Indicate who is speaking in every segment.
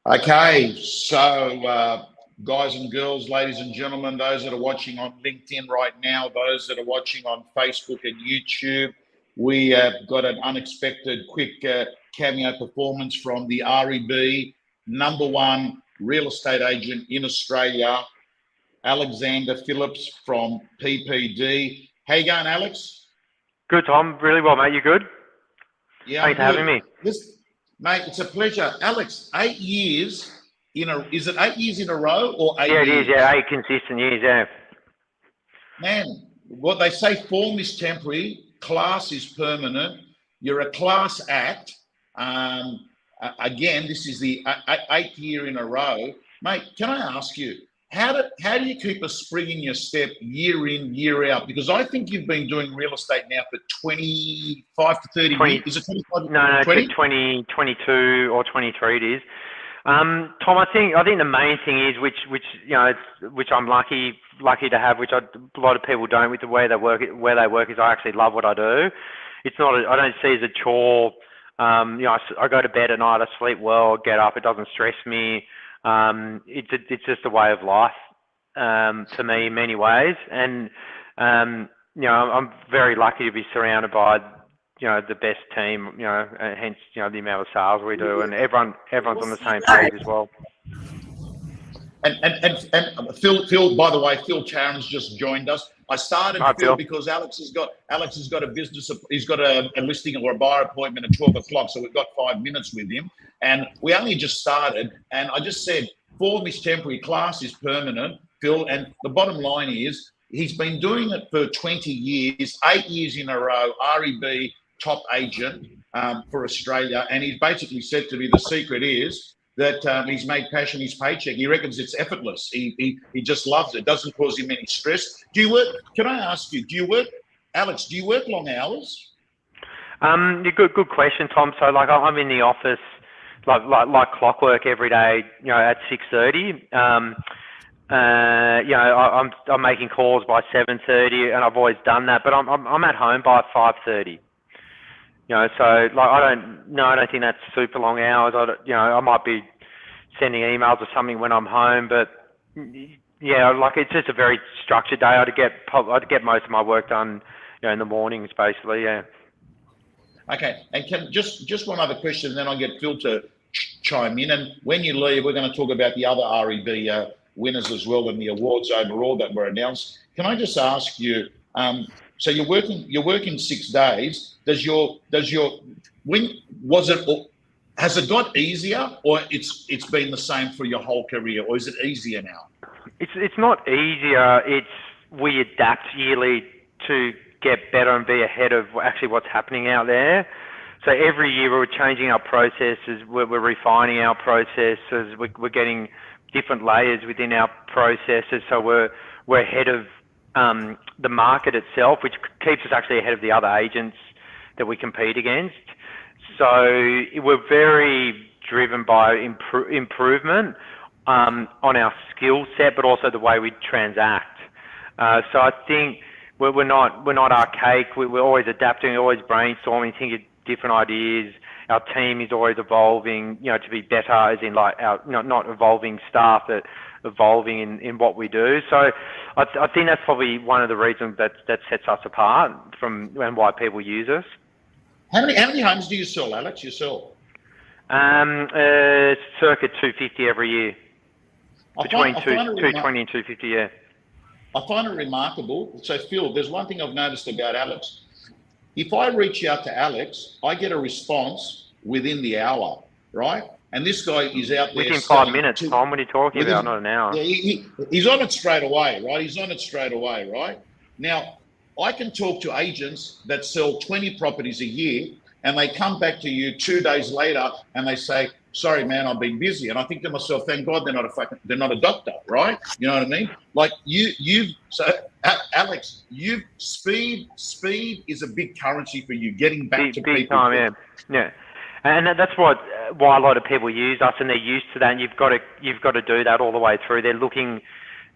Speaker 1: Okay, so guys and girls, ladies and gentlemen, those that are watching on LinkedIn right now, those that are watching on Facebook and YouTube, we have got an unexpected quick cameo performance from the REB #1 real estate agent in Australia, Alexander Phillips from PPD. How you going, Alex?
Speaker 2: Good, Tom. Really well, mate. You good?
Speaker 1: Yeah,
Speaker 2: Thanks for having me.
Speaker 1: Mate, it's a pleasure. Alex, 8 years is it 8 years in a row or 8
Speaker 2: Yeah, it
Speaker 1: years?
Speaker 2: is. Yeah, 8 consistent years. Yeah.
Speaker 1: Man, what they say, form is temporary, class is permanent. You're a class act. Again, this is the 8th year in a row. Mate, can I ask you, how do you keep a spring in your step year in, year out? Because I think you've been doing real estate now for 25 to 30 years. Is it 25?
Speaker 2: No, 20, 22 or 23 it is. Tom, I think the main thing is which I'm lucky to have, which a lot of people don't with the way they work. Where they work is I actually love what I do. It's not. I don't see it as a chore. I go to bed at night. I sleep well. Get up. It doesn't stress me. It's just a way of life for me in many ways, and I'm very lucky to be surrounded by the best team. Hence the amount of sales we do, and everyone's on the same page as well.
Speaker 1: And Phil, by the way, Phil Charon's just joined us. I started Phil because Alex has got a business. He's got a listing or a buyer appointment at 12 o'clock. So we've got 5 minutes with him, and we only just started. And I just said, form is temporary, class is permanent, Phil. And the bottom line is, he's been doing it for 20 years, 8 years in a row. REB top agent for Australia, and he's basically said to me the secret is that he's made passion his paycheck. He reckons it's effortless. He just loves it. Doesn't cause him any stress. Do you work? Can I ask you? Do you work, Alex? Do you work long hours?
Speaker 2: Good question, Tom. So I'm in the office like clockwork every day. At 6:30. I'm making calls by 7:30, and I've always done that. But I'm at home by 5:30. So I don't think that's super long hours. I might be sending emails or something when I'm home, but yeah, it's just a very structured day. I'd get most of my work done, in the mornings, basically. Yeah.
Speaker 1: Okay, and just one other question, then I'll get Phil to chime in. And when you leave, we're going to talk about the other REB winners as well and the awards overall that were announced. Can I just ask you? So you're working 6 days. Has it got easier, or it's been the same for your whole career, or is it easier now?
Speaker 2: It's not easier. We adapt yearly to get better and be ahead of actually what's happening out there. So every year we're changing our processes. We're refining our processes. We're getting different layers within our processes. So we're ahead of the market itself, which keeps us actually ahead of the other agents that we compete against. So we're very driven by improvement on our skill set, but also the way we transact. So I think we're not archaic. We're always adapting, always brainstorming, thinking of different ideas. Our team is always evolving, to be better, as in our not evolving staff, but evolving in what we do. So I think that's probably one of the reasons that sets us apart from and why people use us.
Speaker 1: How many homes do you sell, Alex? You sell?
Speaker 2: Circa 250 every year. Between 220 and 250, yeah.
Speaker 1: I find it remarkable. So Phil, there's one thing I've noticed about Alex. If I reach out to Alex, I get a response within the hour, right? And this guy is out there.
Speaker 2: Within 5 minutes, Tom. What are you talking about? Not an hour.
Speaker 1: Yeah, he's on it straight away, right? Now, I can talk to agents that sell 20 properties a year, and they come back to you 2 days later, and they say, "Sorry, man, I've been busy." And I think to myself, "Thank God they're not a doctor, right?" You know what I mean? Like Alex, speed is a big currency for you. Getting back to
Speaker 2: big
Speaker 1: people.
Speaker 2: Time, yeah. And that's why a lot of people use us, and they're used to that. And you've got to do that all the way through. They're looking.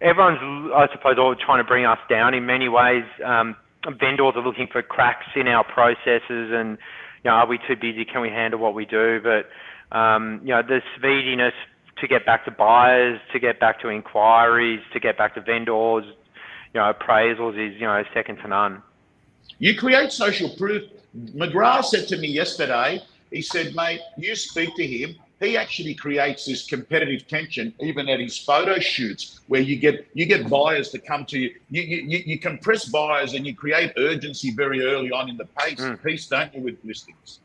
Speaker 2: Everyone's, I suppose, all trying to bring us down in many ways. Vendors are looking for cracks in our processes, and are we too busy? Can we handle what we do? But the speediness to get back to buyers, to get back to inquiries, to get back to vendors, appraisals is, second to none.
Speaker 1: You create social proof. McGrath said to me yesterday, he said, mate, you speak to him. He actually creates this competitive tension even at his photo shoots where you get buyers to come to you. You compress buyers and you create urgency very early on in the piece, don't you, with listings?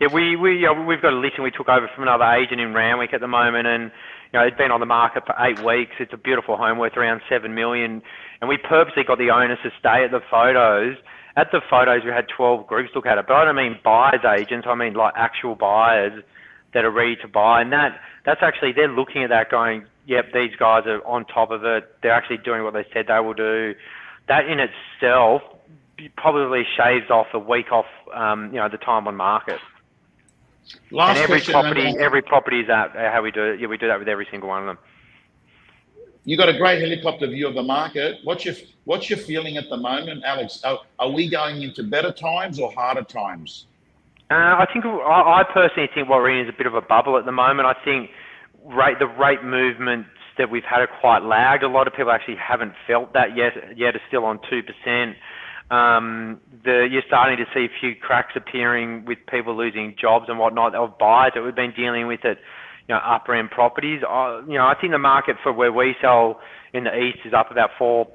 Speaker 2: Yeah, we've got a listing we took over from another agent in Randwick at the moment, and it's been on the market for 8 weeks. It's a beautiful home worth around $7 million, and we purposely got the owners to stay at the photos. At the photos, we had 12 groups look at it, but I don't mean buyers agents. I mean like actual buyers that are ready to buy, and that's actually, they're looking at that going, yep, these guys are on top of it. They're actually doing what they said they will do. That in itself probably shaves off a week off, the time on market.
Speaker 1: Last
Speaker 2: and
Speaker 1: question,
Speaker 2: every property is that how we do it. Yeah, we do that with every single one of them.
Speaker 1: You got a great helicopter view of the market. What's your feeling at the moment, Alex? Are we going into better times or harder times?
Speaker 2: I personally think what we're in is a bit of a bubble at the moment. I think the rate movements that we've had are quite lagged. A lot of people actually haven't felt that yet. It's still on 2%. You're starting to see a few cracks appearing with people losing jobs and whatnot of buyers that we've been dealing with at upper end properties. I think the market for where we sell in the east is up about 4%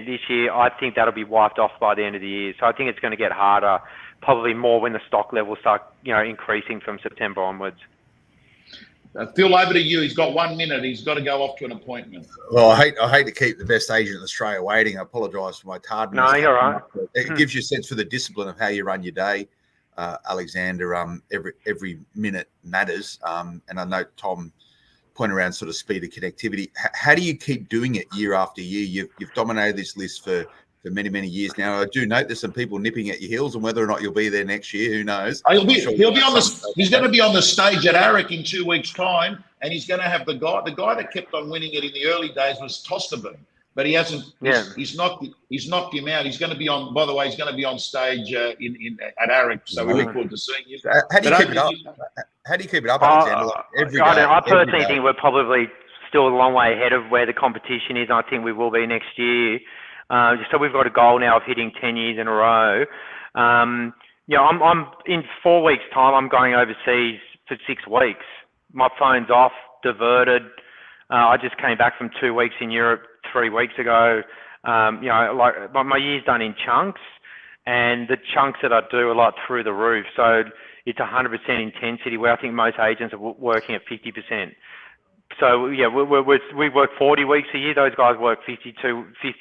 Speaker 2: this year. I think that'll be wiped off by the end of the year. So I think it's going to get harder, probably more when the stock levels start increasing from September onwards.
Speaker 1: Phil, over to you. He's got 1 minute. He's got to go off to an appointment.
Speaker 3: Well, I hate to keep the best agent in Australia waiting. I apologise for my tardiness.
Speaker 2: No, you're right.
Speaker 3: It gives you a sense for the discipline of how you run your day, Alexander. Every minute matters. And I know Tom pointed around sort of speed of connectivity. How do you keep doing it year after year? You've dominated this list for many, many years now. I do note there's some people nipping at your heels, and whether or not you'll be there next year, who knows?
Speaker 1: He'll be on he's going to be on the stage at AREC in 2 weeks' time, and he's going to have the guy that kept on winning it in the early days was Tosterman, but he hasn't. Yeah. He's knocked him out. He's going to be on. By the way, he's going to be on stage at AREC, so we look forward to seeing you.
Speaker 3: How do you keep it up? How do you keep it up, Alexander? Every day,
Speaker 2: I personally think we're probably still a long way ahead of where the competition is. I think we will be next year. So we've got a goal now of hitting 10 years in a row. I'm in 4 weeks' time. I'm going overseas for 6 weeks. My phone's off, diverted. I just came back from 2 weeks in Europe 3 weeks ago. My year's done in chunks, and the chunks that I do are like through the roof. So it's 100% intensity, where I think most agents are working at 50%. So yeah, we work 40 weeks a year. Those guys work 50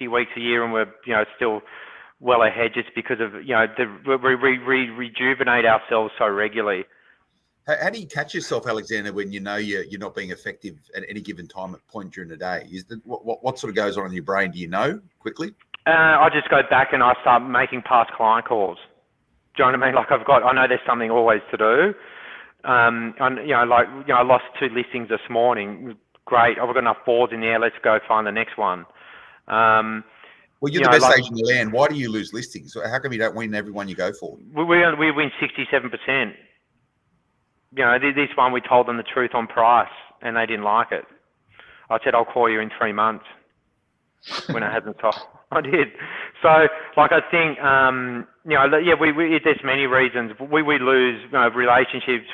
Speaker 2: weeks a year, and we're still well ahead just because of we rejuvenate ourselves so regularly.
Speaker 3: How do you catch yourself, Alexander, when you know you're not being effective at any given time at point during the day? What sort of goes on in your brain? Do you know quickly? I
Speaker 2: just go back and I start making past client calls. Do you know what I mean? I know there's something always to do. I lost 2 listings this morning. Great, I've got enough boards in there. Let's go find the next one.
Speaker 3: Well, you're the best agent in the land. Why do you lose listings? How come you don't win every one you go for?
Speaker 2: We win 67%. This one we told them the truth on price, and they didn't like it. I said I'll call you in 3 months when I hadn't told. I did. So, I think, there's many reasons. We lose relationships.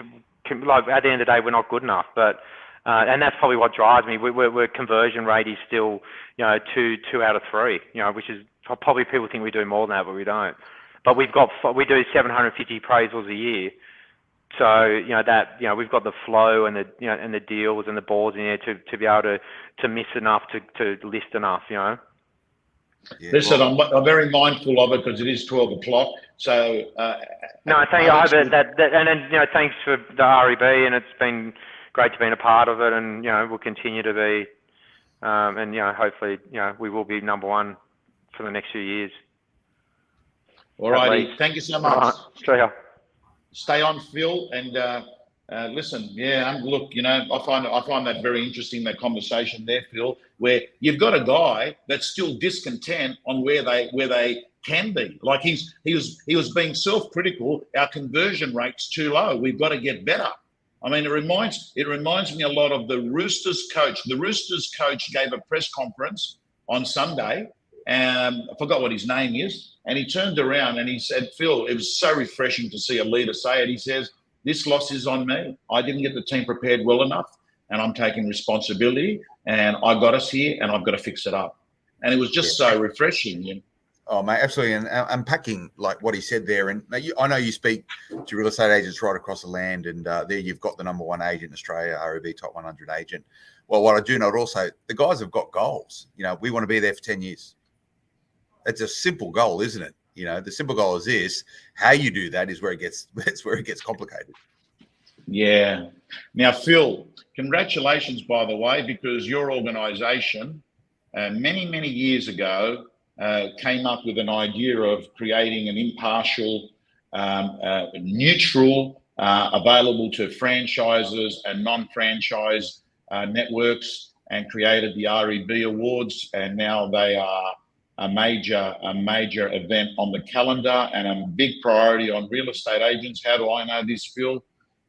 Speaker 2: At the end of the day, we're not good enough. But, and that's probably what drives me. We're conversion rate is still, 2 out of 3, which is probably people think we do more than that, but we don't. But we do 750 appraisals a year. So, we've got the flow and the deals and the boards in there to be able to miss enough to list enough, Yeah,
Speaker 1: listen, I'm very mindful of it because it is 12 o'clock. So
Speaker 2: no, thank you. And then thanks for the REB, and it's been great to be a part of it, and we'll continue to be, and hopefully we will be number one for the next few years.
Speaker 1: All righty, thank you so much.
Speaker 2: Right. See ya.
Speaker 1: Stay on, Phil, and listen. Yeah, look, I find that very interesting, that conversation there, Phil, where you've got a guy that's still discontent on where they can be. Like he was being self-critical. Our conversion rate's too low. We've got to get better. I mean, it reminds me a lot of the Roosters coach. The Roosters coach gave a press conference on Sunday, and I forgot what his name is, and he turned around and he said, "Phil, it was so refreshing to see a leader say it." He says, "This loss is on me. I didn't get the team prepared well enough, and I'm taking responsibility, and I got us here, and I've got to fix it up." And it was just so refreshing. You know?
Speaker 3: Oh, mate, absolutely. And unpacking like what he said there, and I know you speak to real estate agents right across the land, and there you've got the number one agent in Australia, REB Top 100 agent. Well, what I do know also, the guys have got goals. You know, we want to be there for 10 years. It's a simple goal, isn't it? You know, the simple goal is this. How you do that is where it gets complicated.
Speaker 1: Yeah. Now, Phil, congratulations, by the way, because your organisation many, many years ago came up with an idea of creating an impartial, neutral, available to franchises and non-franchise networks, and created the REB Awards, and now they are a major event on the calendar and a big priority on real estate agents. How do I know this, Phil?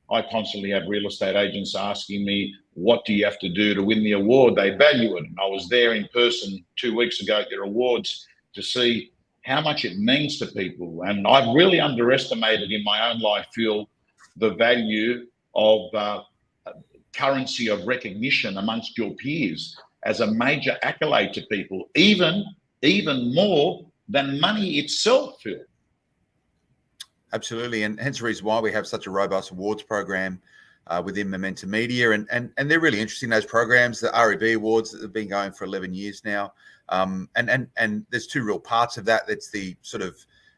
Speaker 1: I constantly have real estate agents asking me, what do you have to do to win the award? They value it. And I was there in person 2 weeks ago at your awards to see how much it means to people. And I've really underestimated in my own life, Phil, the value of currency of recognition amongst your peers as a major accolade to people, even more than money itself, Phil.
Speaker 3: Absolutely, and hence the reason why we have such a robust awards program within Momentum Media, and they're really interesting, those programs, the REB Awards that have been going for 11 years now, and there's two real parts of that. It's the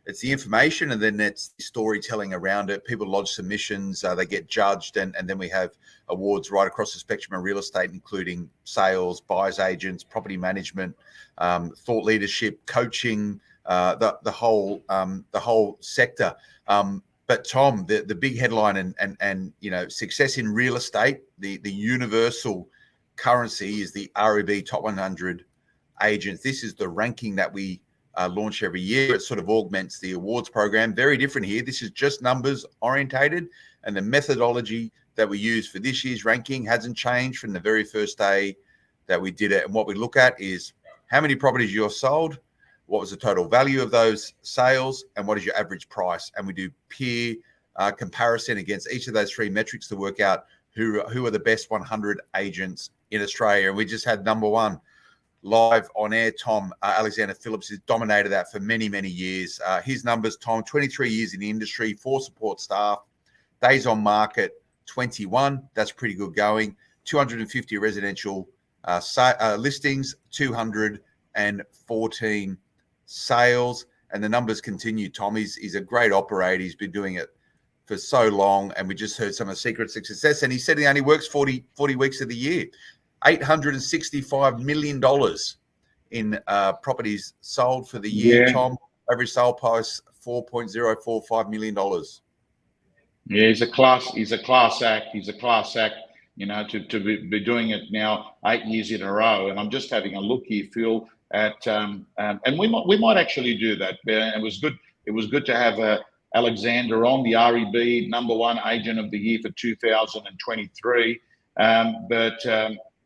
Speaker 3: it's the information, and then it's the storytelling around it. People lodge submissions, they get judged, and then we have awards right across the spectrum of real estate, including sales, buyers agents, property management, thought leadership, coaching, the whole sector. But Tom, the big headline and you know, success in real estate, the universal currency is the REB Top 100 agents. This is the ranking that we launch every year. It sort of augments the awards program. Very different here. This is just numbers orientated, and the methodology that we use for this year's ranking hasn't changed from the very first day that we did it. And what we look at is how many properties you're sold, what was the total value of those sales, and what is your average price. And we do peer comparison against each of those three metrics to work out who are the best 100 agents in Australia. And we just had number one live on air. Tom Alexander Phillips has dominated that for many, many years. His numbers, Tom, 23 years in the industry, 4 support staff, days on market, 21. That's pretty good going. 250 residential listings, 214 sales, and the numbers continue. Tom, he's a great operator. He's been doing it for so long, and we just heard some of the secrets of success. And he said he only works 40 weeks of the year. $865 million in properties sold for the year. Yeah. Tom, average sale price $4.045 million.
Speaker 1: Yeah, he's a class act. He's a class act. You know, to be doing it now 8 years in a row. And I'm just having a look here, Phil, at and we might actually do that. It was good. It was good to have Alexander on, the REB number one agent of the year for 2023.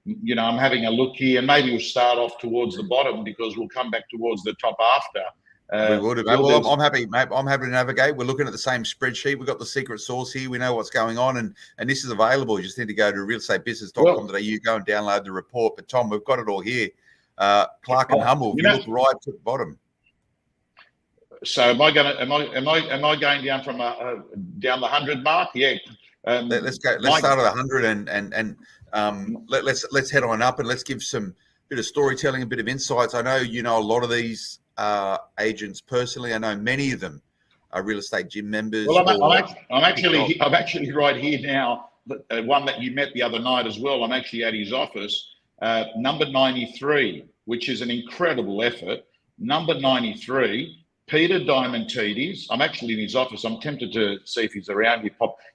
Speaker 1: You know, I'm having a look here, and maybe we'll start off towards the bottom because we'll come back towards the top after.
Speaker 3: We would have. Well, I'm happy, mate. I'm happy to navigate. We're looking at the same spreadsheet. We've got the secret sauce here. We know what's going on, and this is available. You just need to go to realestatebusiness.com.au, go and download the report. But Tom, we've got it all here. Clark and Humble. You look right to the bottom.
Speaker 1: So am I going down from down the 100 mark? Yeah.
Speaker 3: Let's go. Let's start at 100 and let's head on up, and let's give some bit of storytelling, a bit of insights. I know you know a lot of these agents personally. I know many of them are real estate gym members.
Speaker 1: Well, I'm actually right here now. One that you met the other night as well. I'm actually at his office, number 93, which is an incredible effort. Number 93. Peter Diamantidis. I'm actually in his office. I'm tempted to see if he's around here,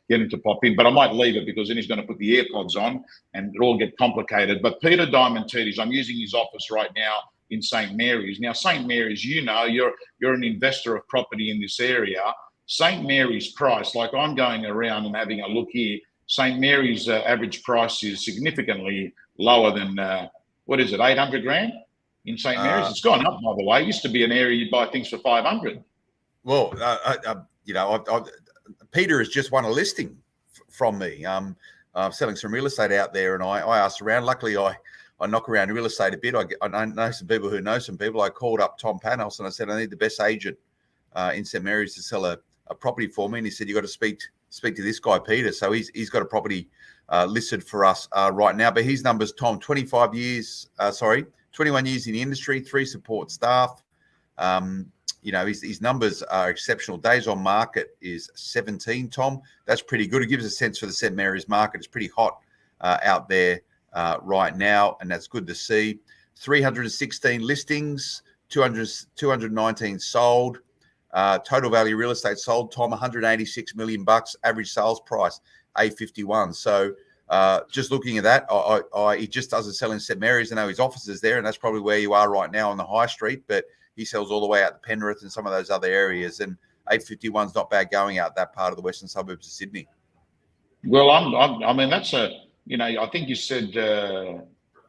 Speaker 1: get him to pop in, but I might leave it because then he's going to put the AirPods on and it'll all get complicated. But Peter Diamantidis, I'm using his office right now in St. Mary's. Now, St. Mary's, you know, you're an investor of property in this area. St. Mary's price, like I'm going around and having a look here, St Mary's average price is significantly lower than, 800 grand in St Mary's? It's gone up, by the way. It used to be an area you'd buy things for 500.
Speaker 3: Well, Peter has just won a listing from me. I'm selling some real estate out there, and I asked around. Luckily, I knock around real estate a bit. I know some people who know some people. I called up Tom Panos and I said, I need the best agent in St Mary's to sell a property for me. And he said, you got to speak to this guy, Peter. So he's got a property listed for us right now. But his numbers, Tom, 21 years in the industry, 3 support staff. His numbers are exceptional. Days on market is 17, Tom. That's pretty good. It gives a sense for the St Mary's market. It's pretty hot out there right now, and that's good to see. 316 listings, 219 sold. Total value real estate sold, Tom, 186 million bucks. Average sales price, A51. So just looking at that, he just doesn't sell in St Mary's. I know his office is there, and that's probably where you are right now on the high street, but he sells all the way out to Penrith and some of those other areas. And 851's not bad going out that part of the western suburbs of Sydney.
Speaker 1: Well, that's I think you said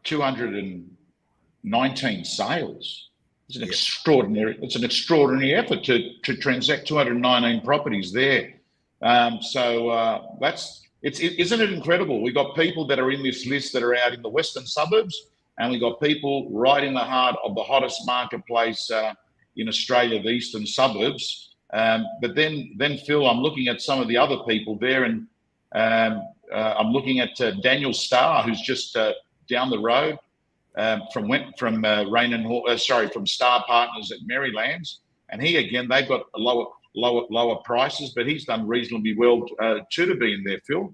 Speaker 1: 219 sales. It's an extraordinary effort to transact 219 properties there. Isn't it incredible? We've got people that are in this list that are out in the western suburbs, and we've got people right in the heart of the hottest marketplace in Australia, the eastern suburbs. But then Phil, I'm looking at some of the other people there, and I'm looking at Daniel Starr, who's just down the road from Star Partners at Marylands, and they've got lower prices, but he's done reasonably well too to be in there, Phil.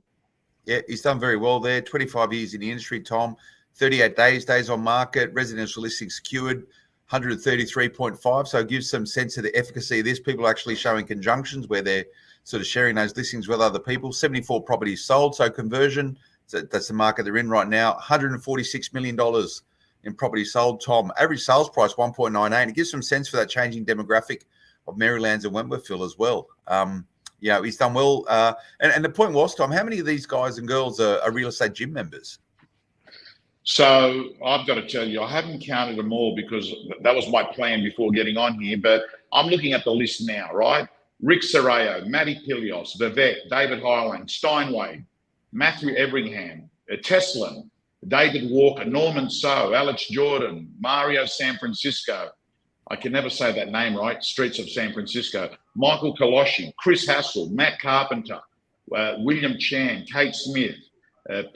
Speaker 3: Yeah, he's done very well there. 25 years in the industry, Tom. 38 days on market, residential listing secured, 133.5. So it gives some sense of the efficacy of this. People are actually showing conjunctions where they're sort of sharing those listings with other people. 74 properties sold. So conversion, that's the market they're in right now. $146 million in property sold, Tom. Average sales price, 1.98. It gives some sense for that changing demographic of Marylands and Wentworthville as well. He's done well. And the point was, Tom, how many of these guys and girls are real estate gym members?
Speaker 1: So I've got to tell you, I haven't counted them all because that was my plan before getting on here, but I'm looking at the list now, right? Rick Serrao, Matty Pilios, Vivek, David Highland, Steinway, Matthew Everingham, Teslin, David Walker, Norman So, Alex Jordan, Mario San Francisco. I can never say that name right. Streets of San Francisco. Michael Kaloshi, Chris Hassel, Matt Carpenter, William Chan, Kate Smith,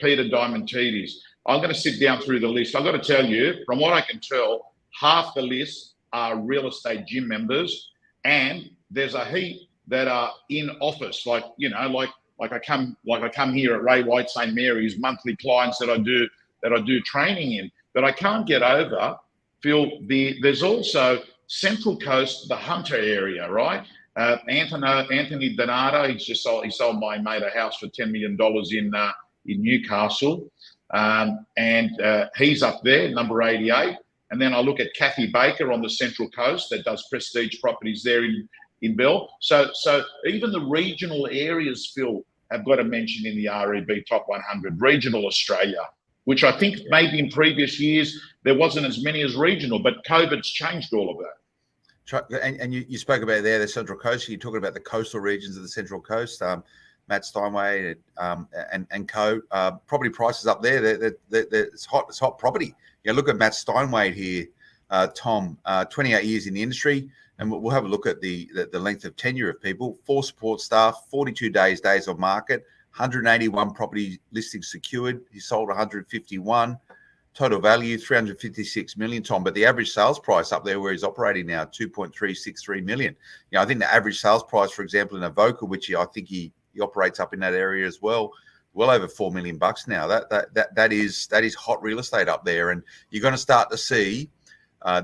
Speaker 1: Peter Diamantidis. I'm going to sit down through the list. I've got to tell you, from what I can tell, half the list are real estate gym members, and there's a heap that are in office, like I come here at Ray White St Mary's, monthly clients that I do training in. But I can't get over, Phil, there's also Central Coast, the Hunter area, right? Anthony Donato, he sold my mate a house for $10 million in Newcastle. And he's up there, number 88. And then I look at Kathy Baker on the Central Coast that does prestige properties there in Bell. So even the regional areas, Phil, have got a mention in the REB Top 100, regional Australia, which I think maybe in previous years there wasn't as many as regional, but COVID's changed all of that.
Speaker 3: And you spoke about there the Central Coast. You're talking about the coastal regions of the Central Coast. Matt Steinway and co. Property prices up there. It's hot property. Look at Matt Steinway here, Tom. 28 years in the industry, and we'll have a look at the length of tenure of people. 4 support staff, 42 days on market, 181 property listings secured. He sold 151. Total value, 356 million, Tom. But the average sales price up there where he's operating now, 2.363 million. I think the average sales price, for example, in Avoca, which I think he operates up in that area as well over $4 million now. That is hot real estate up there, and you're going to start to see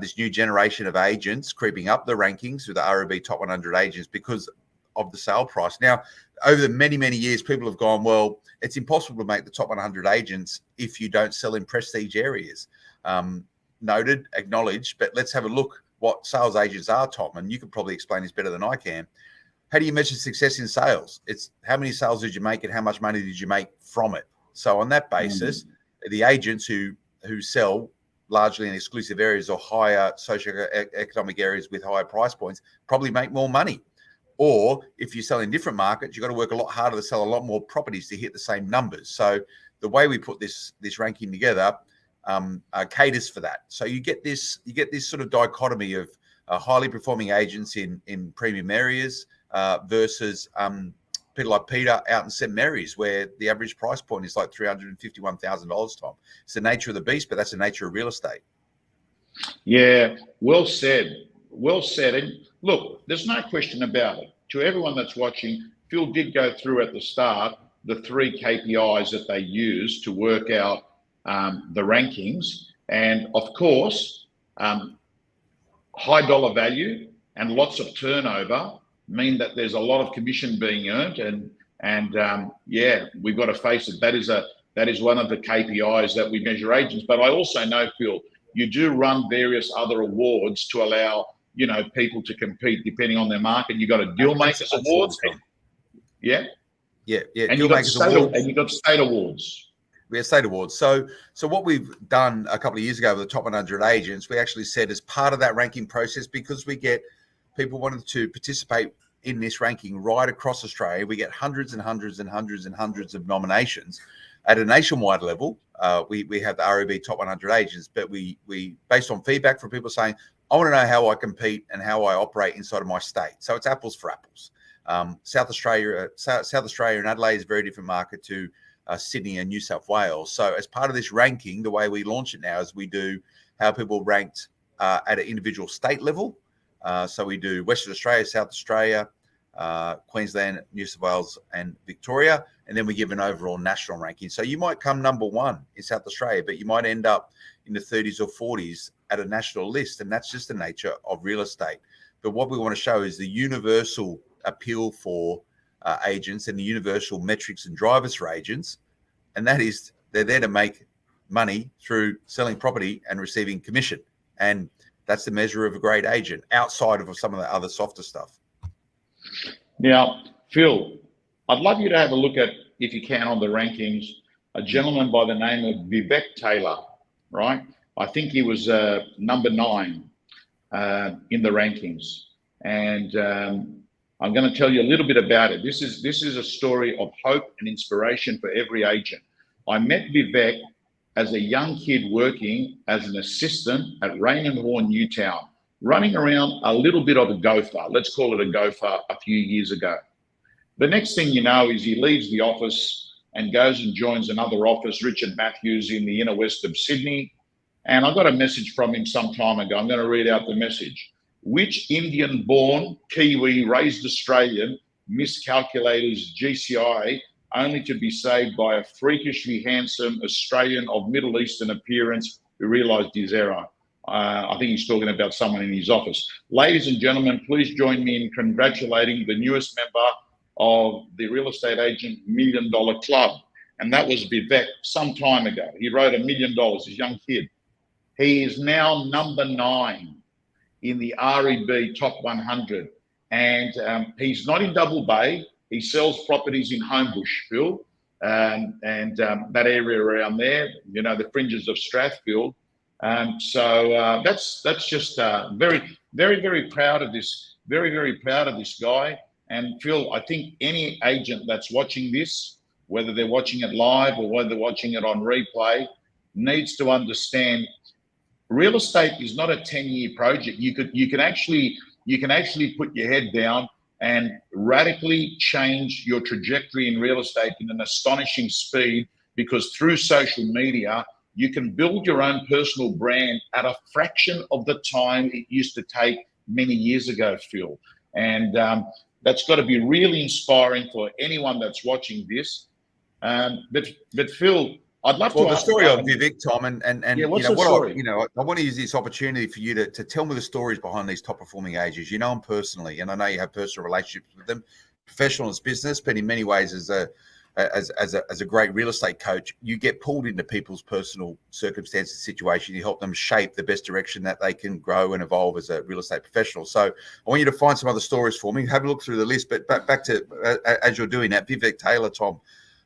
Speaker 3: this new generation of agents creeping up the rankings with the REB Top 100 agents because of the sale price. Now, over the many years, people have gone, well, it's impossible to make the top 100 agents if you don't sell in prestige areas. Noted, acknowledged, but let's have a look what sales agents are, Tom, and you could probably explain this better than I can. how do you measure success in sales? It's how many sales did you make and how much money did you make from it? So on that basis, the agents who sell largely in exclusive areas or higher socioeconomic areas with higher price points probably make more money. Or if you sell in different markets, you've got to work a lot harder to sell a lot more properties to hit the same numbers. So the way we put this ranking together caters for that. So you get this sort of dichotomy of highly performing agents in premium areas versus people like Peter out in St Mary's, where the average price point is like $351,000, Tom. It's the nature of the beast, but that's the nature of real estate.
Speaker 1: Yeah, well said. Well said. And look, there's no question about it. To everyone that's watching, Phil did go through at the start the 3 KPIs that they use to work out the rankings. And of course, high dollar value and lots of turnover mean that there's a lot of commission being earned, and yeah, we've got to face it. That is one of the KPIs that we measure agents. But I also know, Phil, you do run various other awards to allow people to compete depending on their market. You got a Deal Makers Awards, yeah. And you got state awards.
Speaker 3: We have state awards. So what we've done a couple of years ago with the top 100 agents, we actually said as part of that ranking process, because we get people wanting to participate in this ranking right across Australia, we get hundreds and hundreds and hundreds and hundreds of nominations at a nationwide level. We have the REB top 100 agents, but we based on feedback from people saying, I want to know how I compete and how I operate inside of my state. So it's apples for apples. South Australia and Adelaide is a very different market to Sydney and New South Wales. So as part of this ranking, the way we launch it now is we do how people ranked at an individual state level. So we do Western Australia, South Australia, Queensland, New South Wales, and Victoria, and then we give an overall national ranking. So you might come number 1 in South Australia, but you might end up in the 30s or 40s at a national list, and that's just the nature of real estate. But what we want to show is the universal appeal for agents and the universal metrics and drivers for agents, and that is they're there to make money through selling property and receiving commission, and that's the measure of a great agent outside of some of the other softer stuff.
Speaker 1: Now, Phil, I'd love you to have a look at, if you can, on the rankings, a gentleman by the name of Vivek Taylor, right? I think he was number 9 in the rankings. And I'm going to tell you a little bit about it. This is a story of hope and inspiration for every agent. I met Vivek as a young kid working as an assistant at Raymond Horn Newtown, running around a little bit of a gopher. Let's call it a gopher a few years ago. The next thing you know is he leaves the office and goes and joins another office, Richard Matthews, in the inner west of Sydney. And I got a message from him some time ago. I'm going to read out the message. Which Indian-born Kiwi raised Australian miscalculates GCI only to be saved by a freakishly handsome Australian of Middle Eastern appearance who realised his error? I think he's talking about someone in his office. Ladies and gentlemen, please join me in congratulating the newest member of the Real Estate Agent $1 Million Club. And that was Vivek some time ago. He wrote $1 million, this young kid. He is now number 9 in the REB Top 100. And he's not in Double Bay. He sells properties in Homebush, Phil, and that area around there, the fringes of Strathfield. So that's just very, very, very proud of this, very, very proud of this guy. And Phil, I think any agent that's watching this, whether they're watching it live or whether they're watching it on replay, needs to understand real estate is not a 10-year project. You can actually put your head down and radically change your trajectory in real estate in an astonishing speed, because through social media, you can build your own personal brand at a fraction of the time it used to take many years ago, Phil. And that's got to be really inspiring for anyone that's watching this. But Phil, I'd love to.
Speaker 3: Well, the story of Vivek, Tom, and
Speaker 1: yeah, what's the story?
Speaker 3: I want to use this opportunity for you to tell me the stories behind these top performing agents. You know them personally, and I know you have personal relationships with them, professional as business, but in many ways as as a great real estate coach, you get pulled into people's personal circumstances, situations. You help them shape the best direction that they can grow and evolve as a real estate professional. So I want you to find some other stories for me. Have a look through the list. But back to, as you're doing that, Vivek Taylor, Tom,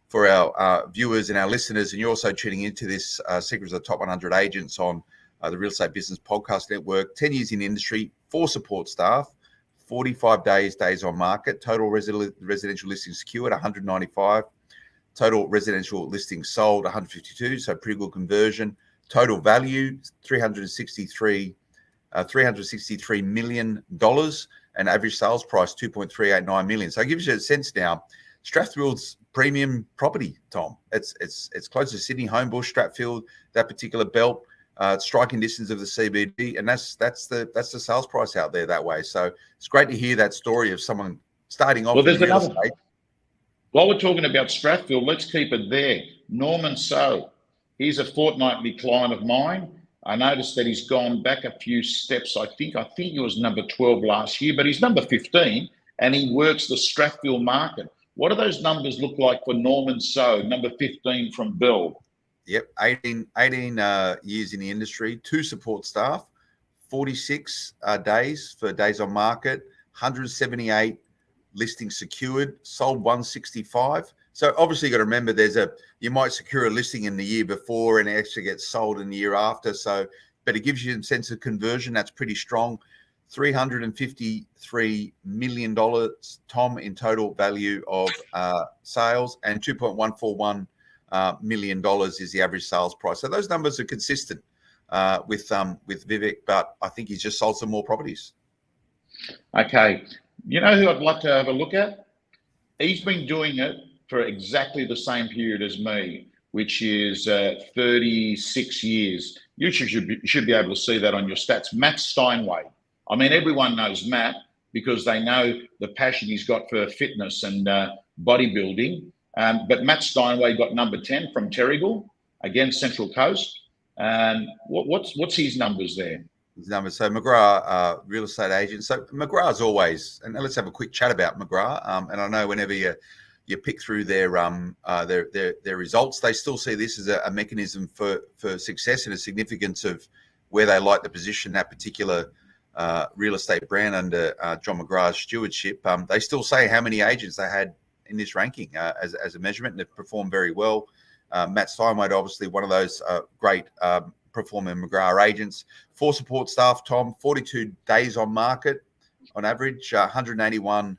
Speaker 3: for our viewers and our listeners, and you're also tuning into this Secrets of the Top 100 Agents on the Real Estate Business Podcast Network. 10 years in the industry, 4 support staff, 45 days on market, total residential listings secured, 195. Total residential listings sold, 152, so pretty good conversion. Total value, $363 million, and average sales price, $2.389 million. So it gives you a sense now. Strathfield's premium property, Tom. It's close to Sydney, Homebush, Strathfield, that particular belt. Striking distance of the CBD, and that's the sales price out there that way. So it's great to hear that story of someone starting off in real estate.
Speaker 1: While we're talking about Strathfield, let's keep it there. Norman So, he's a fortnightly client of mine. I noticed that he's gone back a few steps. I think he was number 12 last year, but he's number 15, and he works the Strathfield market. What do those numbers look like for Norman So, number 15 from Bill?
Speaker 3: Yep, 18 years in the industry, 2 support staff, 46 days for days on market, 178 listings secured, sold 165. So obviously you got to remember you might secure a listing in the year before and it actually gets sold in the year after. So, but it gives you a sense of conversion. That's pretty strong. $353 million, Tom, in total value of sales, and $2.141 million is the average sales price. So those numbers are consistent with Vivek, but I think he's just sold some more properties.
Speaker 1: Okay. You know who I'd like to have a look at? He's been doing it for exactly the same period as me, which is 36 years. You should be able to see that on your stats. Matt Steinway. I mean, everyone knows Matt because they know the passion he's got for fitness and bodybuilding. But Matt Steinway got number 10 from Terrigal, again, Central Coast. What's his numbers there?
Speaker 3: His numbers. So McGrath, real estate agent. So McGrath's always, and let's have a quick chat about McGrath. And I know whenever you pick through their results, they still see this as a mechanism for success and a significance of where they like to position that particular real estate brand under John McGrath's stewardship. They still say how many agents they had in this ranking as a measurement, and they've performed very well. Matt Steinway, obviously one of those great performing McGrath agents. 4 support staff, Tom, 42 days on market on average, 181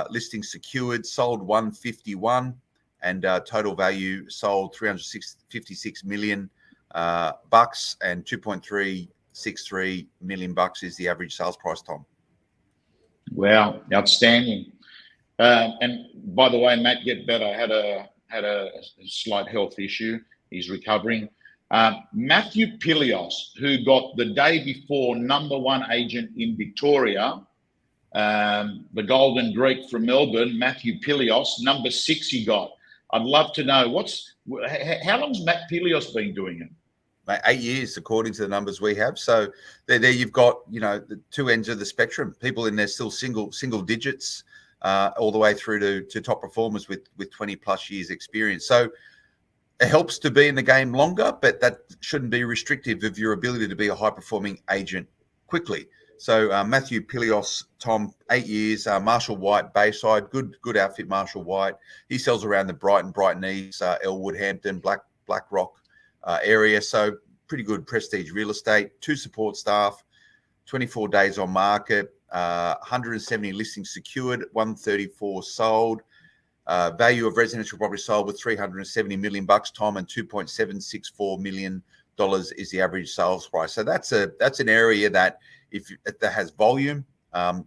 Speaker 3: listings secured, sold 151, and total value sold $356 million bucks, and $2.363 million bucks is the average sales price, Tom.
Speaker 1: Wow, outstanding. And by the way, Matt Get Better had a slight health issue. He's recovering. Matthew Pilios, who got the day before number 1 agent in Victoria, the Golden Greek from Melbourne, Matthew Pilios, number 6 he got. I'd love to know how long's Matt Pilios been doing it?
Speaker 3: 8 years, according to the numbers we have. So there you've got, the 2 ends of the spectrum. People in there still single digits, all the way through to top performers with 20 plus years experience. So it helps to be in the game longer, but that shouldn't be restrictive of your ability to be a high performing agent quickly. So Matthew Pilios, Tom, 8 years, Marshall White, Bayside, good outfit, Marshall White. He sells around the Brighton East, Elwood, Hampton, Black Rock area. So pretty good prestige real estate. 2 support staff, 24 days on market, 170 listings secured, 134 sold. Value of residential property sold with $370 million bucks, Tom, and $2.764 million is the average sales price. So that's an area that that has volume,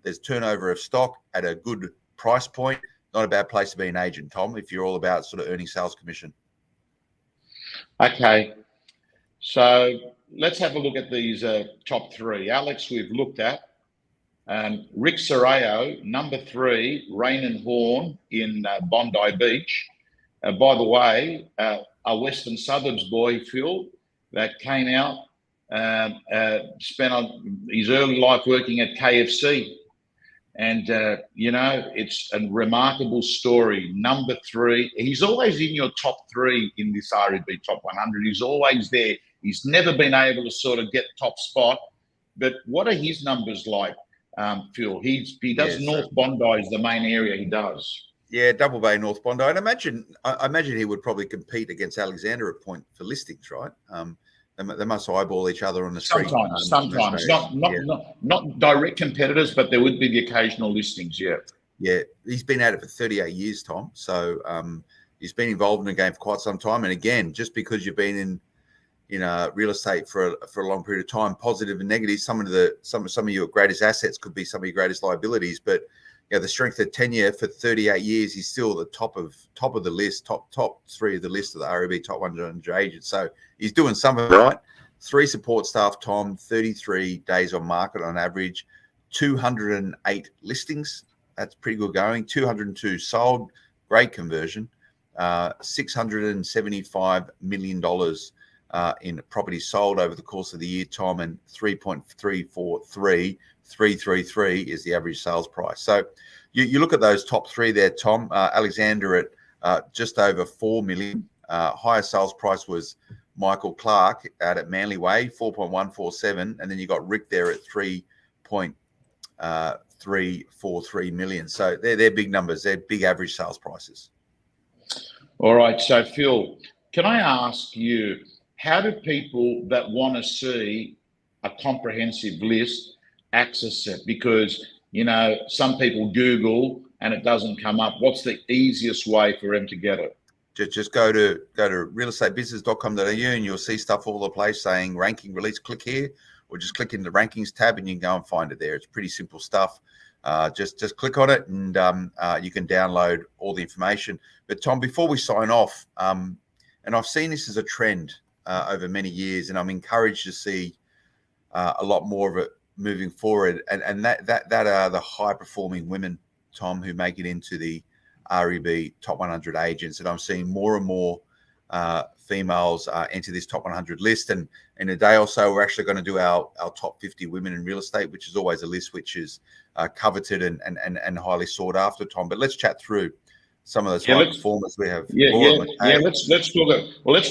Speaker 3: there's turnover of stock at a good price point. Not a bad place to be an agent, Tom, if you're all about sort of earning sales commission.
Speaker 1: Okay, so let's have a look at these top 3. Alex, we've looked at. Rick Serrao, number 3, Rain and Horn in Bondi Beach. By the way, a Western Suburbs boy, Phil, that came out, spent his early life working at KFC. And, it's a remarkable story. Number 3, he's always in your top 3 in this REB Top 100. He's always there. He's never been able to sort of get top spot. But what are his numbers like, Phil? He does North Bondi is the main area he does.
Speaker 3: Yeah, Double Bay, North Bondi. And I imagine he would probably compete against Alexander at point for listings, right? They must eyeball each other on the street.
Speaker 1: Sometimes. Not direct competitors, but there would be the occasional listings, yeah.
Speaker 3: Yeah, he's been at it for 38 years, Tom. So he's been involved in the game for quite some time. And again, just because you've been in real estate for a long period of time, positive and negative, some of your greatest assets could be some of your greatest liabilities. But the strength of tenure for 38 years, he's still the top of the list, top 3 of the list of the REB Top 100 agents. So he's doing something right. 3 support staff, Tom, 33 days on market on average, 208 listings. That's pretty good going. 202 sold, great conversion. $675 million in properties sold over the course of the year, Tom, and 3.333 is the average sales price. So you look at those top 3 there, Tom. Alexander at just over 4 million. Highest sales price was Michael Clark out at Manly Way, 4.147, and then you got Rick there at 3.343 million. So they're big numbers. They're big average sales prices.
Speaker 1: All right. So Phil, can I ask you, how do people that want to see a comprehensive list access it? Because, some people Google and it doesn't come up. What's the easiest way for them to get it?
Speaker 3: Just go to realestatebusiness.com.au and you'll see stuff all over the place saying ranking release, click here, or just click in the rankings tab and you can go and find it there. It's pretty simple stuff. Just click on it and you can download all the information. But Tom, before we sign off, and I've seen this as a trend over many years, and I'm encouraged to see a lot more of it moving forward. And that are the high performing women, Tom, who make it into the REB Top 100 agents. And I'm seeing more and more females enter this Top 100 list. And in a day or so, we're actually going to do our top 50 women in real estate, which is always a list which is coveted and highly sought after, Tom. But let's chat through some of those high performers we have.
Speaker 1: Let's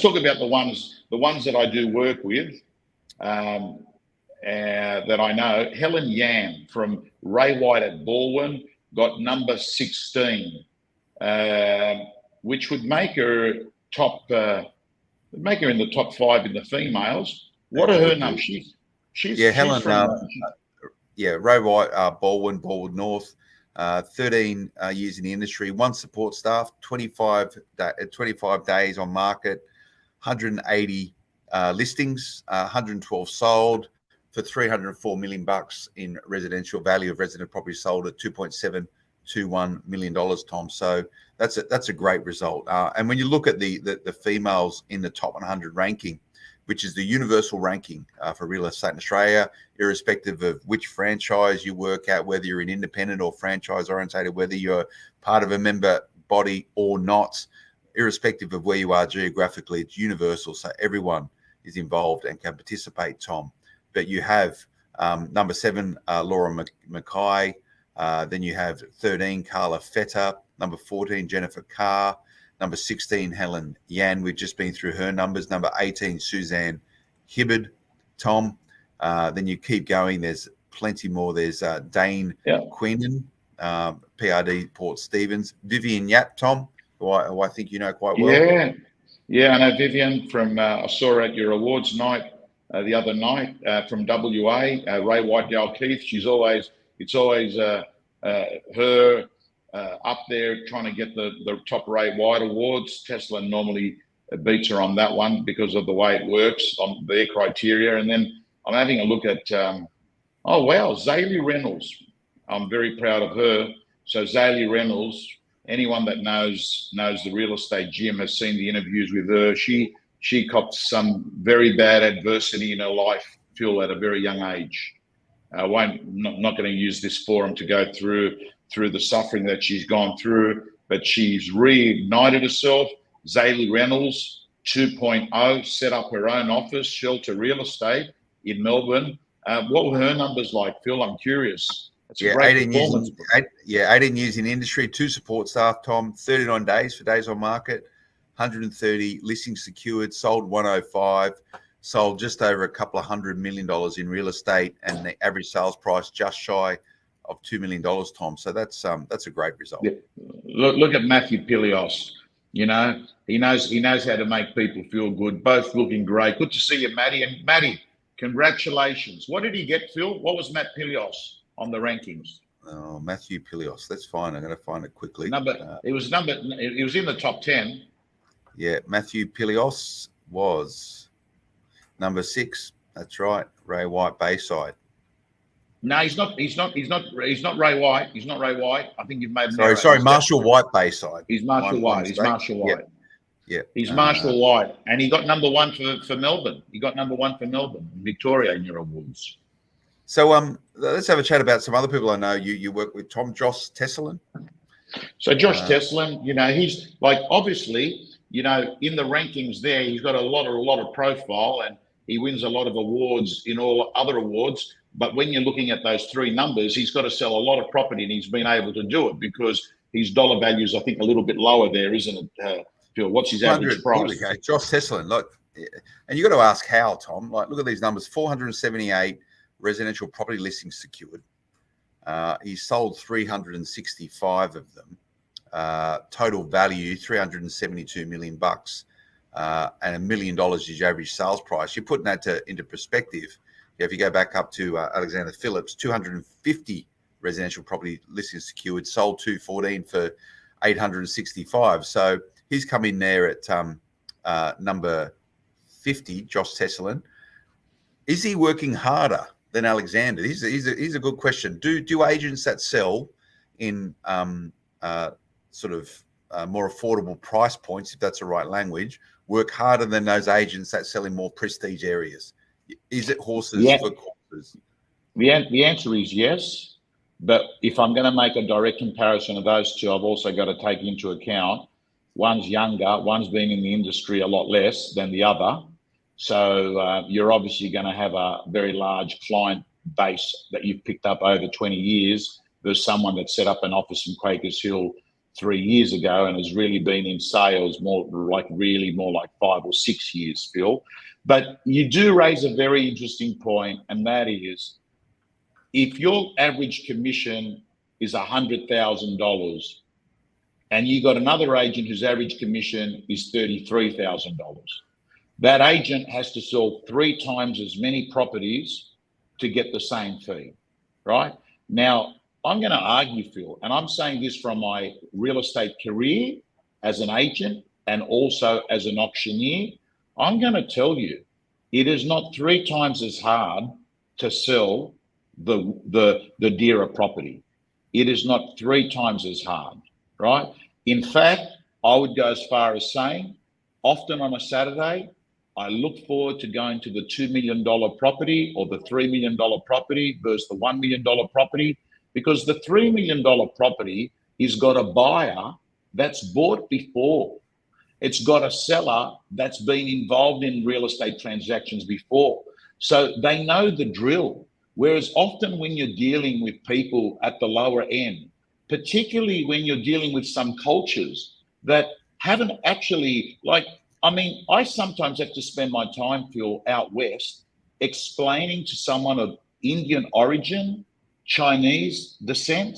Speaker 1: talk about the ones that I do work with, that I know. Helen Yan from Ray White at Baldwin got number 16, which would make her in the top 5 in the females. What are her numbers?
Speaker 3: Helen. Ray White, Baldwin North. 13 years in the industry, 1 support staff, 25 days on market, 180 listings, 112 sold for $304 million in residential value of resident property sold at $2.721 million, Tom. So that's a great result. And when you look at the females in the top 100 ranking, which is the universal ranking for real estate in Australia, irrespective of which franchise you work at, whether you're an independent or franchise orientated, whether you're part of a member body or not, irrespective of where you are geographically, it's universal. So everyone is involved and can participate, Tom. But you have number 7, Laura Mackay. Then you have 13, Carla Feta. Number 14, Jennifer Carr. Number 16, Helen Yan. We've just been through her numbers. Number 18, Suzanne Hibbard, Tom. Then you keep going. There's plenty more. There's Dane Queenan, PRD Port Stephens. Vivian Yap, Tom, who I think you know quite well.
Speaker 1: Yeah, I know Vivian from, I saw her at your awards night the other night from WA, Ray White Dalkeith. It's always her up there trying to get the top Ray White awards. Tesla normally beats her on that one because of the way it works on their criteria. And then I'm having a look at, Zaylee Reynolds. I'm very proud of her. So Zaylee Reynolds, anyone that knows the real estate gym has seen the interviews with her. She copped some very bad adversity in her life, Phil, at a very young age. Not going to use this forum to go through the suffering that she's gone through, but she's reignited herself. Zaylee Reynolds 2.0 set up her own office, Shelter Real Estate in Melbourne. What were her numbers like, Phil? I'm curious. It's a great
Speaker 3: 18 years.
Speaker 1: performance.
Speaker 3: 18 years in the industry. 2 support staff, Tom. 39 days for days on market. 130 listings secured. Sold 105. Sold just over a couple of $100 million in real estate, and the average sales price just shy of $2 million, Tom. So that's a great result.
Speaker 1: Yeah. Look at Matthew Pilios. You know, he knows how to make people feel good. Both looking great. Good to see you, Matty. And Matty, congratulations. What did he get, Phil? What was Matt Pilios on the rankings?
Speaker 3: Oh, Matthew Pilios. Let's find. I'm going to find it quickly.
Speaker 1: It was in the top 10.
Speaker 3: Yeah, Matthew Pilios was number 6. That's right. Ray White Bayside.
Speaker 1: No, he's not Ray White. He's not Ray White. I think you've made.
Speaker 3: Sorry, Marshall White Bayside.
Speaker 1: He's Marshall White. He's Marshall White.
Speaker 3: Yeah.
Speaker 1: He's Marshall White, and he got number 1 for Melbourne. He got number 1 for Melbourne, Victoria in your awards.
Speaker 3: So let's have a chat about some other people I know. You work with Josh Teselin.
Speaker 1: So Josh Teselin, you know, he's like, obviously, you know, in the rankings there, he's got a lot of profile, and he wins a lot of awards in all other awards. But when you're looking at those 3 numbers, he's got to sell a lot of property, and he's been able to do it because his dollar value is, I think, a little bit lower there, isn't it, Phil? What's his average price?
Speaker 3: Here we go. Josh Teselin, look, and you got to ask how, Tom. Like, look at these numbers: 478 residential property listings secured. He sold 365 of them. Total value $372 million, and $1 million is your average sales price. You're putting that into perspective. If you go back up to Alexander Phillips, 250 residential property listings secured, sold 214 for 865. So he's come in there at number 50, Josh Teselin. Is he working harder than Alexander? He's a good question. Do agents that sell in sort of more affordable price points, if that's the right language, work harder than those agents that sell in more prestige areas? Is it horses for courses?
Speaker 1: The answer is yes. But if I'm going to make a direct comparison of those two, I've also got to take into account one's younger, one's been in the industry a lot less than the other. So you're obviously going to have a very large client base that you've picked up over 20 years. There's someone that set up an office in Quakers Hill 3 years ago and has really been in sales more like 5 or 6 years, Phil. But you do raise a very interesting point, and that is, if your average commission is $100,000 and you got another agent whose average commission is $33,000, that agent has to sell 3 times as many properties to get the same fee, right? Now, I'm going to argue, Phil, and I'm saying this from my real estate career as an agent and also as an auctioneer. I'm going to tell you, it is not 3 times as hard to sell the dearer property. It is not 3 times as hard, right? In fact, I would go as far as saying, often on a Saturday, I look forward to going to the $2 million property or the $3 million property versus the $1 million property, because the $3 million property has got a buyer that's bought before. It's got a seller that's been involved in real estate transactions before. So they know the drill. Whereas often when you're dealing with people at the lower end, particularly when you're dealing with some cultures that haven't actually, I sometimes have to spend my time, Phil, out west, explaining to someone of Indian origin, Chinese descent,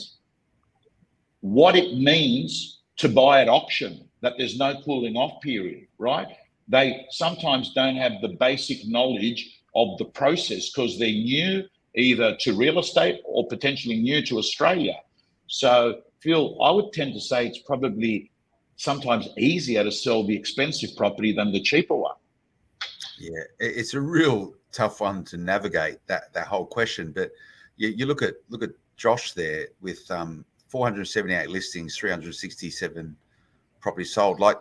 Speaker 1: what it means to buy at auction, that there's no cooling off period, right? They sometimes don't have the basic knowledge of the process because they're new either to real estate or potentially new to Australia. So, Phil, I would tend to say it's probably sometimes easier to sell the expensive property than the cheaper one.
Speaker 3: Yeah, it's a real tough one to navigate, that whole question. But you look at Josh there with 478 listings, 367 properties sold. Like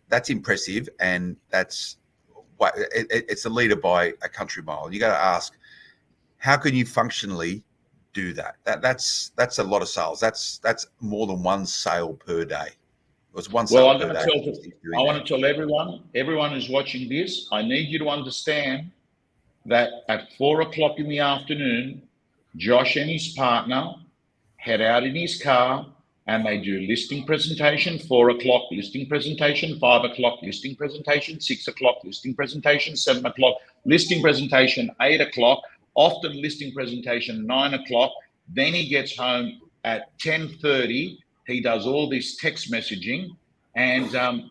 Speaker 3: that's impressive, and it's a leader by a country mile. You got to ask, how can you functionally do that? That's a lot of sales. That's more than one sale per day. It was one sale per day.
Speaker 1: I want to tell everyone who's watching this, I need you to understand that at 4 o'clock in the afternoon, Josh and his partner head out in his car and they do listing presentation, 4 o'clock listing presentation, 5 o'clock listing presentation, 6 o'clock listing presentation, 7 o'clock listing presentation, 8 o'clock, often listing presentation, 9 o'clock. Then he gets home at 10:30. He does all this text messaging, and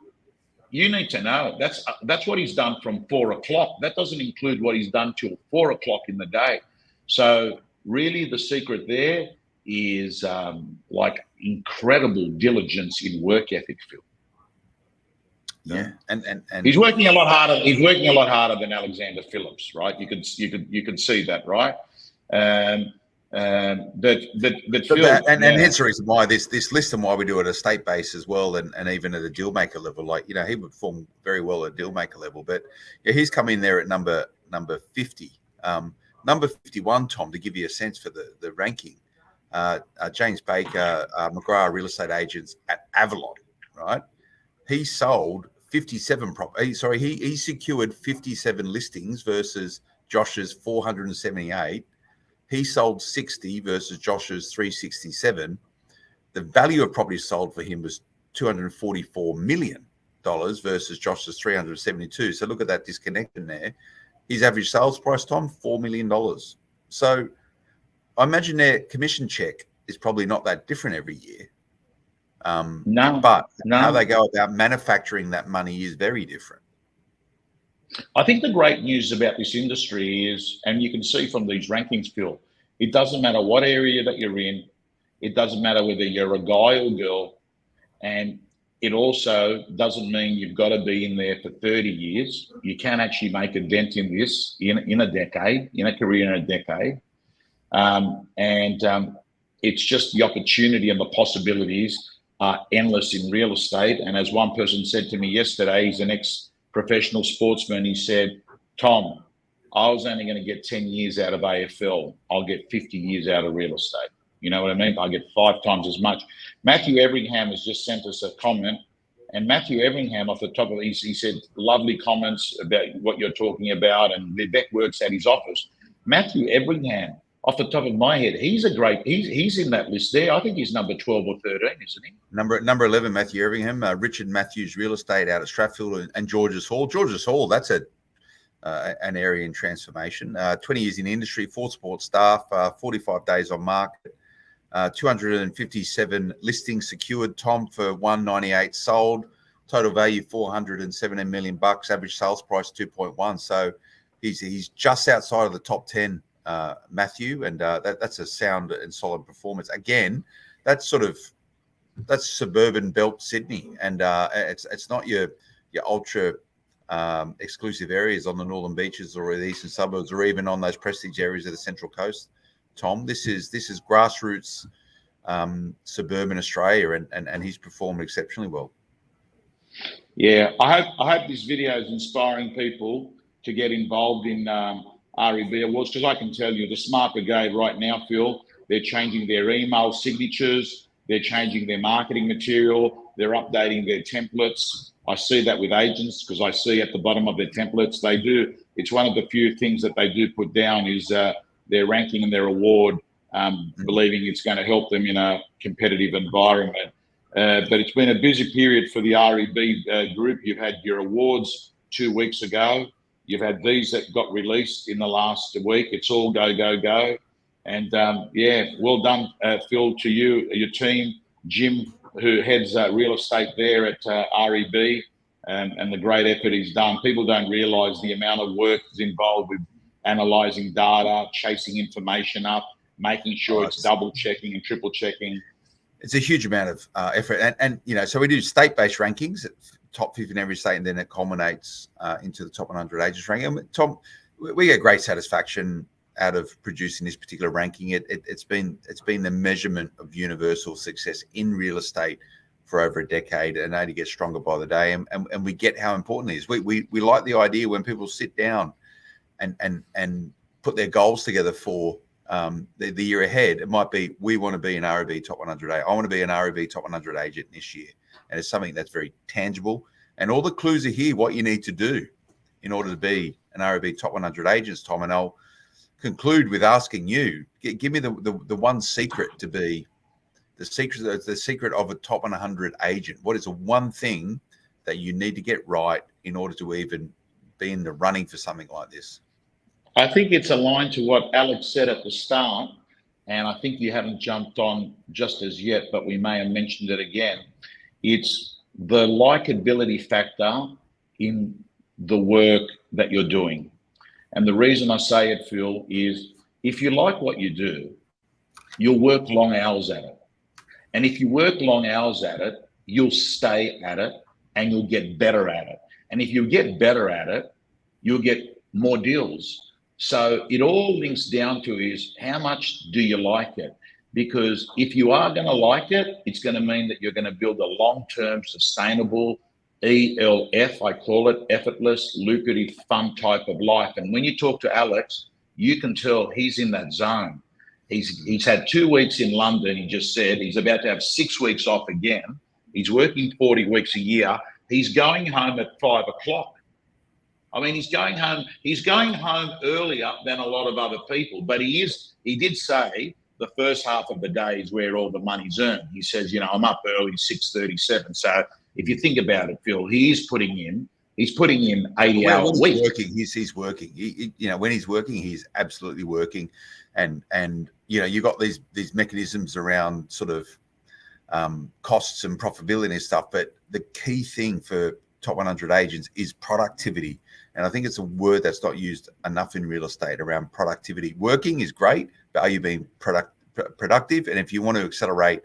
Speaker 1: you need to know that's what he's done from 4 o'clock. That doesn't include what he's done till 4 o'clock in the day. So really the secret there is like incredible diligence in work ethic, Phil.
Speaker 3: Yeah, and
Speaker 1: he's working a lot harder. He's working a lot harder than Alexander Phillips, right? You could see that, right? But Phil,
Speaker 3: and that's the reason why this list and why we do it at a state base as well, and even at a deal maker level. Like, you know, he would perform very well at a deal maker level, but yeah, he's come in there at number 50. Number 51, Tom, to give you a sense for the ranking. James Baker, McGrath Real Estate Agents at Avalon, right? He sold 57 properties. Sorry, he secured 57 listings versus Josh's 478. He sold 60 versus Josh's 367. The value of properties sold for him was $244 million versus Josh's 372. So look at that disconnection there. His average sales price, Tom, $4 million. So I imagine their commission check is probably not that different every year. But how they go about manufacturing that money is very different.
Speaker 1: I think the great news about this industry is, and you can see from these rankings, Phil, it doesn't matter what area that you're in. It doesn't matter whether you're a guy or girl. And it also doesn't mean you've got to be in there for 30 years. You can actually make a dent in this in a decade, in a career in a decade. It's just the opportunity and the possibilities are endless in real estate. And as one person said to me yesterday, he's an ex-professional sportsman. He said, Tom, I was only going to get 10 years out of AFL. I'll get 50 years out of real estate. You know what I mean? I get 5 times as much. Matthew Everingham has just sent us a comment. And Matthew Everingham, off the top of it, he said, lovely comments about what you're talking about. And Vivek works at his office. Matthew Everingham, off the top of my head, he's in that list there. I think he's number 12 or 13, isn't he?
Speaker 3: Number 11, Matthew Everingham, Richard Matthews Real Estate out of Strathfield and Georges Hall. Georges Hall, that's an area in transformation. 20 years in the industry, 4 support staff, 45 days on market, 257 listings secured, Tom, for 198 sold, total value $417 million, average sales price 2.1. So he's just outside of the top 10. Matthew, and that's a sound and solid performance. Again, that's suburban belt Sydney, and it's not your ultra exclusive areas on the northern beaches or the eastern suburbs, or even on those prestige areas of the Central Coast. Tom, this is grassroots suburban Australia, and he's performed exceptionally well.
Speaker 1: Yeah, I hope this video is inspiring people to get involved in REB Awards, because I can tell you the Smart Brigade right now, Phil, they're changing their email signatures, they're changing their marketing material, they're updating their templates. I see that with agents, because I see at the bottom of their templates, it's one of the few things that they do put down is their ranking and their award, believing it's going to help them in a competitive environment. But it's been a busy period for the REB group. You've had your awards 2 weeks ago. You've had these that got released in the last week. It's all go, go, go. And well done, Phil, to you, your team, Jim, who heads real estate there at REB, and the great effort he's done. People don't realise the amount of work that's involved with analysing data, chasing information up, making sure it's double checking and triple checking.
Speaker 3: It's a huge amount of effort. And you know, so we do state-based rankings, top 50 in every state, and then it culminates into the top 100 agents ranking. And Tom, we get great satisfaction out of producing this particular ranking. It's been the measurement of universal success in real estate for over a decade, and only gets stronger by the day. And we get how important it is. We like the idea when people sit down and put their goals together for the year ahead. It might be, we want to be an REB top 100. I want to be an REB top 100 agent this year. And it's something that's very tangible. And all the clues are here, what you need to do in order to be an REB top 100 agents, Tom. And conclude with asking you, give me the one secret to be the secret of a top 100 agent. What is the one thing that you need to get right in order to even be in the running for something like this?
Speaker 1: I think it's aligned to what Alex said at the start, and I think you haven't jumped on just as yet, but we may have mentioned it again. It's the likability factor in the work that you're doing. And the reason I say it, Phil, is if you like what you do, you'll work long hours at it. And if you work long hours at it, you'll stay at it and you'll get better at it. And if you get better at it, you'll get more deals. So it all links down to is how much do you like it? Because if you are going to like it, it's going to mean that you're going to build a long-term, sustainable, ELF, I call it, effortless, lucrative, fun type of life. And when you talk to Alex, you can tell he's in that zone. He's had 2 weeks in London, he just said. He's about to have 6 weeks off again. He's working 40 weeks a year. He's going home at 5 o'clock. I mean, he's going home earlier than a lot of other people, but he did say the first half of the day is where all the money's earned. He says, I'm up early, 6:37. So if you think about it, Phil, he's putting in 80 hours a week.
Speaker 3: He's working. When he's working, he's absolutely working. And you've got these mechanisms around sort of costs and profitability and stuff. But the key thing for top 100 agents is productivity. And I think it's a word that's not used enough in real estate around productivity. Working is great, but are you being productive? And if you want to accelerate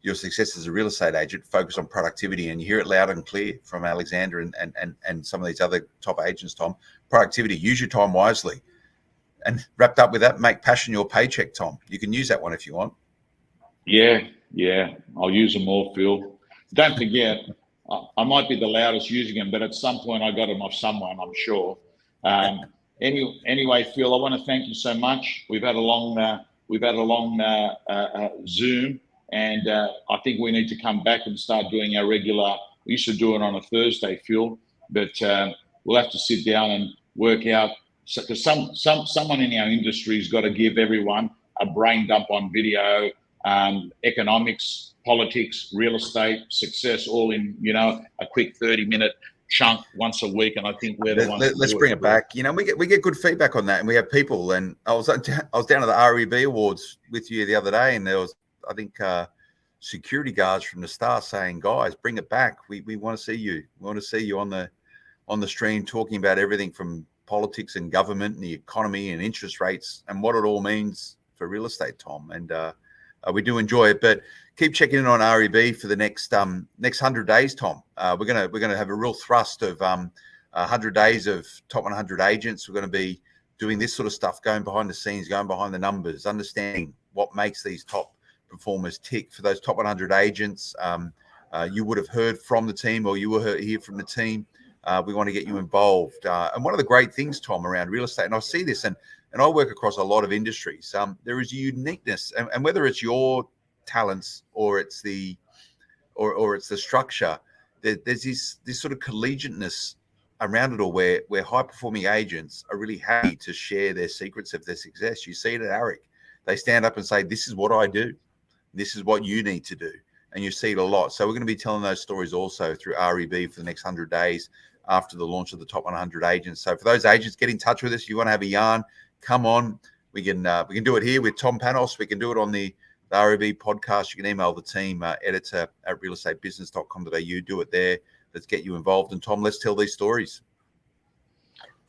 Speaker 3: your success as a real estate agent, focus on productivity. And you hear it loud and clear from Alexander and some of these other top agents, Tom. Productivity, use your time wisely. And wrapped up with that, make passion your paycheck, Tom. You can use that one if you want. Yeah.
Speaker 1: I'll use them all, Phil. Don't forget, I might be the loudest using them, but at some point I got them off someone, I'm sure. Anyway, Phil, I want to thank you so much. We've had a long Zoom, and I think we need to come back and start doing our regular. We used to do it on a Thursday, Phil, but we'll have to sit down and work out. Because someone in our industry has got to give everyone a brain dump on video, economics, politics, real estate, success, all in a quick 30-minute chunk once a week. And I think we're the ones.
Speaker 3: Let's bring it back. We get good feedback on that, and we have people. And I was down at the REB Awards with you the other day, and there was, I think, security guards from the Star saying, "Guys, bring it back. We want to see you. We want to see you on the stream talking about everything from politics and government and the economy and interest rates and what it all means for real estate, Tom." And we do enjoy it, but keep checking in on REB for the next 100 days, Tom. We're gonna have a real thrust of 100 days of top 100 agents. We're going to be doing this sort of stuff, going behind the scenes, going behind the numbers, understanding what makes these top performers tick. For those top 100 agents, you would have heard from the team, or you will hear from the team. We want to get you involved. And one of the great things, Tom, around real estate, and I see this, and I work across a lot of industries, there is a uniqueness, and whether it's your talents or it's the structure, there's this sort of collegiateness around it all, where high performing agents are really happy to share their secrets of their success. You see it at ARIC. They stand up and say, "This is what I do. This is what you need to do." And you see it a lot. So we're going to be telling those stories also through REB for the next 100 days after the launch of the top 100 agents. So for those agents, get in touch with us. You want to have a yarn, come on. We can do it here with Tom Panos. We can do it on the REB podcast. You can email the team, editor@realestatebusiness.com.au. Do it there. Let's get you involved. And Tom, let's tell these stories.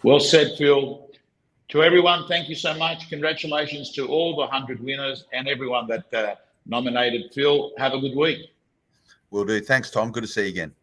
Speaker 1: Well said, Phil. To everyone, thank you so much. Congratulations to all the 100 winners and everyone that nominated Phil. Have a good week.
Speaker 3: Will do. Thanks, Tom. Good to see you again.